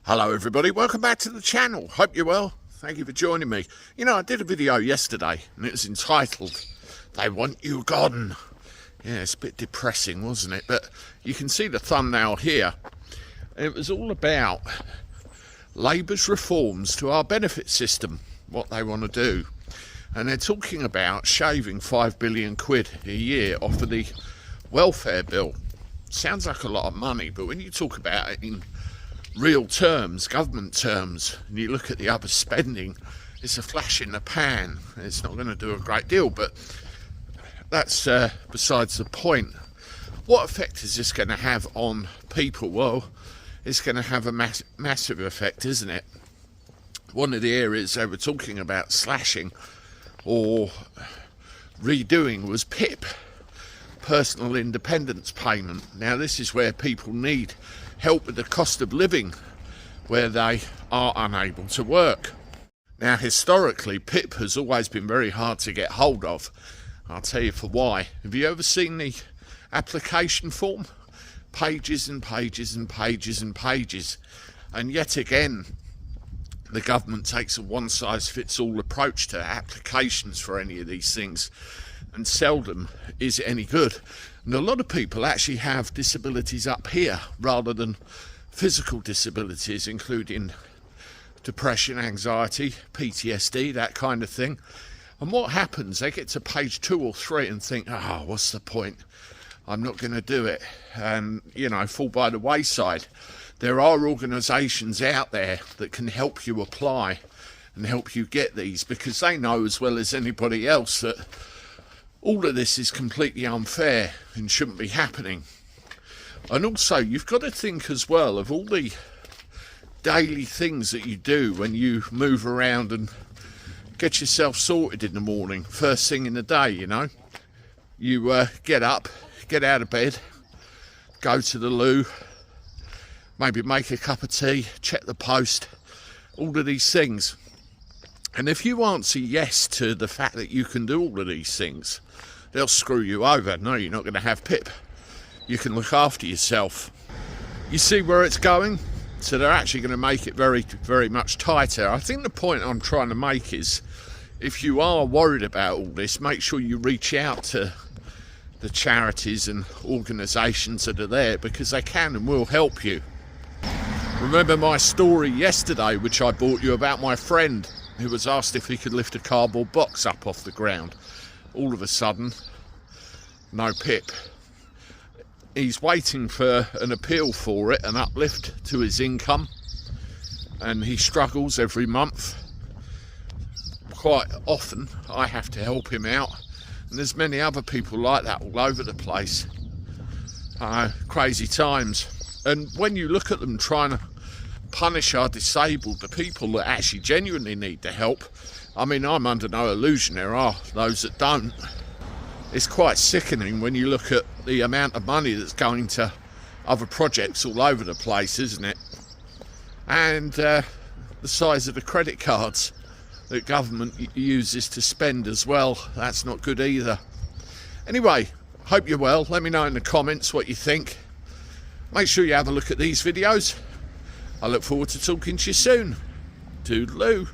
Hello everybody, welcome back to the channel. Hope you're well. Thank you for joining me. You know, I did a video yesterday and it was entitled, "They Want You Gone." Yeah, it's a bit depressing, wasn't it? But you can see the thumbnail here. And it was all about Labour's reforms to our benefit system, what they want to do. And they're talking about shaving 5 billion quid a year off of the welfare bill. Sounds like a lot of money, but when you talk about it in real terms, government terms, and you look at the other spending, it's a flash in the pan. It's not going to do a great deal, but that's besides the point. What effect is this going to have on people? Well, it's going to have a massive effect, isn't it? One of the areas they were talking about slashing or redoing was PIP, personal independence payment. Now this is where people need help with the cost of living where they are unable to work. Now historically PIP has always been very hard to get hold of. I'll tell you for why. Have you ever seen the application form? Pages and pages and pages and pages, and yet again the government takes a one-size-fits-all approach to applications for any of these things, and seldom is it any good. And a lot of people actually have disabilities up here rather than physical disabilities, including depression, anxiety, PTSD, that kind of thing. And what happens, they get to page 2 or 3 and think, oh, what's the point? I'm not going to do it, and you know, fall by the wayside. There are organisations out there that can help you apply and help you get these, because they know as well as anybody else that all of this is completely unfair and shouldn't be happening. And also you've got to think as well of all the daily things that you do when you move around and get yourself sorted in the morning, first thing in the day. You know, you get up, get out of bed, go to the loo, maybe make a cup of tea, check the post, all of these things. And if you answer yes to the fact that you can do all of these things, they'll screw you over. No, you're not going to have PIP. You can look after yourself. You see where it's going? So they're actually going to make it very, very much tighter. I think the point I'm trying to make is, if you are worried about all this, make sure you reach out to the charities and organisations that are there, because they can and will help you. Remember my story yesterday, which I brought you, about my friend who was asked if he could lift a cardboard box up off the ground. All of a sudden, no PIP. He's waiting for an appeal for it, an uplift to his income, and he struggles every month. Quite often I have to help him out, and there's many other people like that all over the place. Crazy times. And when you look at them trying to punish our disabled, the people that actually genuinely need the help, I mean, I'm under no illusion there are those that don't. It's quite sickening when you look at the amount of money that's going to other projects all over the place, isn't it? And the size of the credit cards that government uses to spend as well, that's not good either. Anyway, hope you're well. Let me know in the comments what you think. Make sure you have a look at these videos. I look forward to talking to you soon. Toodaloo.